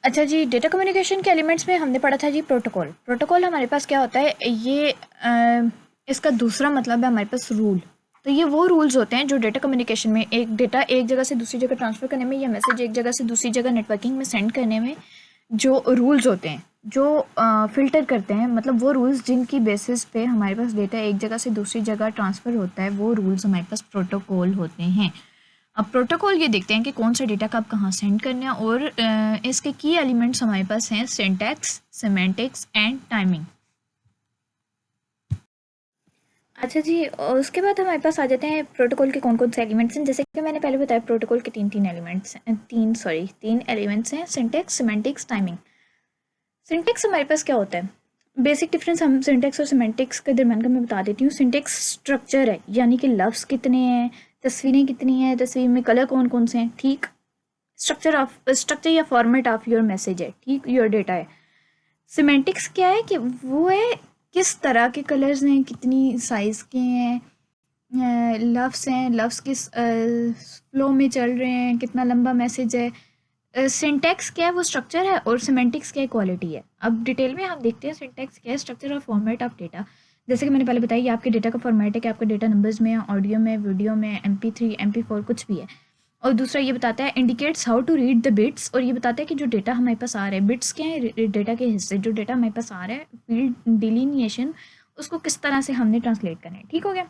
अच्छा जी, data communication के elements में हमने पढ़ा था जी प्रोटोकॉल। प्रोटोकॉल हमारे पास क्या होता है, ये इसका दूसरा मतलब है हमारे पास रूल। तो ये वो रूल्स होते हैं जो डेटा कम्युनिकेशन में, एक डेटा एक जगह से दूसरी जगह ट्रांसफ़र करने में या मैसेज एक जगह से दूसरी जगह नेटवर्किंग में सेंड करने में जो रूल्स होते हैं, जो फ़िल्टर करते हैं, मतलब वो रूल्स जिनकी बेसिस पे हमारे पास डेटा एक जगह से दूसरी जगह ट्रांसफ़र होता है, वो रूल्स हमारे पास प्रोटोकॉल होते हैं। अब प्रोटोकॉल ये देखते हैं कि कौन सा डेटा कब कहाँ सेंड करना है, और इसके की एलिमेंट्स हमारे पास हैं सिंटैक्स, सिमेंटिक्स एंड टाइमिंग। अच्छा जी, और उसके बाद हमारे पास आ जाते हैं प्रोटोकॉल के कौन कौन से एलिमेंट्स हैं। जैसे कि मैंने पहले बताया, प्रोटोकॉल के तीन एलिमेंट्स हैं, सिंटैक्स, सिमेंटिक्स, टाइमिंग। सिंटैक्स हमारे पास क्या होता है, बेसिक डिफरेंस हम सिंटैक्स और सिमेंटिक्स के दरम्यान का मैं बता देती हूँ। सिंटैक्स स्ट्रक्चर है, यानी कि लफ्ज़ कितने हैं, तस्वीरें कितनी हैं, तस्वीर में कलर कौन कौन से हैं, ठीक। स्ट्रक्चर या फॉर्मेट ऑफ योर मैसेज है, ठीक, योर डेटा है। सिमेंटिक्स क्या है कि वो है किस तरह के कलर्स हैं, कितनी साइज़ के हैं, लफ्स हैं, लफ्स किस फ्लो में चल रहे हैं, कितना लंबा मैसेज है। सिंटैक्स क्या है, वो स्ट्रक्चर है, और सिमेंटिक्स क्या है, क्वालिटी है। अब डिटेल में हम देखते हैं सिंटैक्स क्या है, स्ट्रक्चर और फॉर्मेट ऑफ डेटा। जैसे कि मैंने पहले बताया, ये आपके डेटा का फॉर्मेट है कि आपका डेटा नंबर्स में, ऑडियो में, वीडियो में, MP3, MP4 कुछ भी है। और दूसरा ये बताता है, indicates how to read the bits, और ये बताता है कि जो डेटा हमारे पास आ रहा है, बिट्स क्या है, डेटा के हिस्से, जो डेटा हमारे पास आ रहा है, फील्ड डिलीनिएशन, उसको किस तरह से हमने ट्रांसलेट करना है, ठीक हो गया।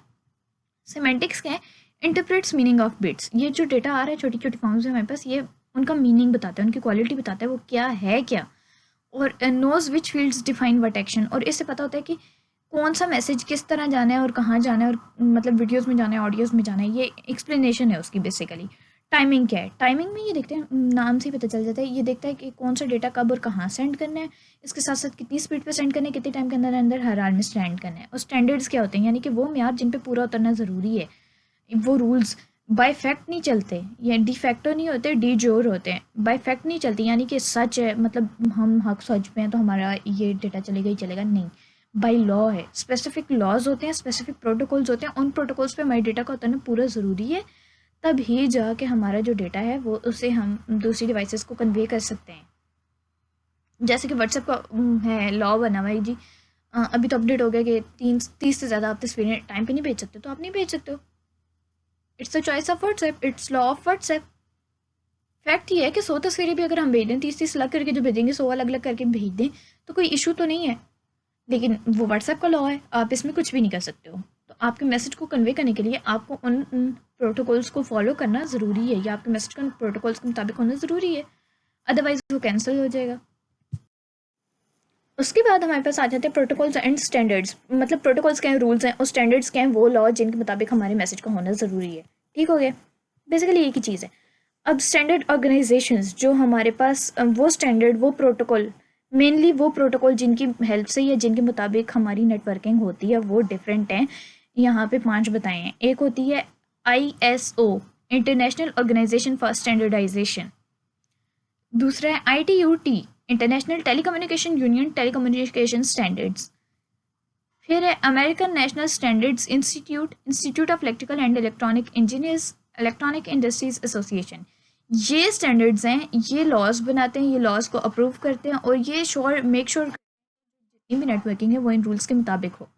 सिमेंटिक्स क्या है, इंटरप्रेट्स मीनिंग ऑफ बिट्स, ये जो डेटा आ रहा है छोटी छोटी फॉर्म्स में हमारे पास, ये उनका मीनिंग बताता है, उनकी क्वालिटी बताता है, वो क्या है क्या। और knows which fields define what action, और इससे पता होता है कि कौन सा मैसेज किस तरह जाना है और कहाँ जाना है, और मतलब वीडियोस में जाना है, ऑडियोज में जाना है, ये एक्सप्लेनेशन है उसकी बेसिकली। टाइमिंग क्या है, टाइमिंग में ये देखते हैं, नाम से ही पता चल जाता है, ये देखता है कि कौन सा डेटा कब और कहाँ सेंड करना है, इसके साथ साथ कितनी स्पीड पे सेंड करना है, कितने टाइम के अंदर अंदर हर हाल में सेंड करना है। और स्टैंडर्ड्स क्या होते हैं, यानी कि वो म्यार जिन पे पूरा उतरना ज़रूरी है। वो रूल्स बाय फैक्ट नहीं चलते, या डिफैक्टो नहीं होते, डी जोर होते हैं। बाय फैक्ट नहीं चलती, यानी कि सच है, मतलब हम हक सच पे हैं तो हमारा ये डेटा चलेगा ही चलेगा, नहीं। बाय लॉ है, स्पेसिफिक लॉज होते हैं, स्पेसिफिक प्रोटोकॉल्स होते हैं, उन प्रोटोकॉल्स पे हमारे डेटा का उतरना पूरा ज़रूरी है, तब ही जाके हमारा जो डेटा है वो उसे हम दूसरी डिवाइसेस को कन्वे कर सकते हैं। जैसे कि व्हाट्सएप का है लॉ बना हुआ है जी, अभी तो अपडेट हो गया कि 30 से ज़्यादा आप तस्वीरें टाइम पे नहीं भेज सकते, तो आप नहीं भेज सकते हो। It's the choice of WhatsApp, it's law of WhatsApp. Fact ये है कि 100 तस्वीरें भी अगर हम भेज दें, 30-30 अलग करके जो भेजेंगे, 100 अलग अलग करके भेज दें, तो कोई इशू तो नहीं है। लेकिन वो व्हाट्सएप का लॉ है, आप इसमें कुछ भी नहीं कर सकते हो। तो आपके मैसेज को कन्वे करने के लिए आपको उन प्रोटोकॉल्स को फॉलो करना ज़रूरी है, या आपके मैसेज का प्रोटोकॉल्स के मुताबिक होना ज़रूरी है, अदरवाइज वो कैंसिल हो जाएगा। उसके बाद हमारे पास आ जाते हैं प्रोटोकॉल्स एंड स्टैंडर्ड्स, मतलब प्रोटोकॉल्स क्या हैं, रूल्स हैं, और स्टैंडर्ड्स क्या हैं, वो लॉ जिनके मुताबिक हमारे मैसेज का होना ज़रूरी है, ठीक हो गया। बेसिकली एक ही चीज़ है। अब स्टैंडर्ड ऑर्गेनाइजेशंस जो हमारे पास, वो स्टैंडर्ड, वो प्रोटोकॉल, मेनली वो प्रोटोकॉल जिनकी हेल्प से या जिनके मुताबिक हमारी नेटवर्किंग होती है, वो डिफरेंट हैं। यहाँ पे 5 बताए हैं। एक होती है ISO, International Organization for Standardization. दूसरा है ITU-T, International Telecommunication Union, Telecommunication Standards. फिर है American National Standards Institute, Institute of Electrical and Electronic Engineers, Electronic Industries Association. ये स्टैंडर्ड्स हैं, ये लॉज बनाते हैं, ये लॉज को अप्रूव करते हैं, और ये मेक श्योर जितनी भी नेटवर्किंग है वो इन रूल्स के मुताबिक हो।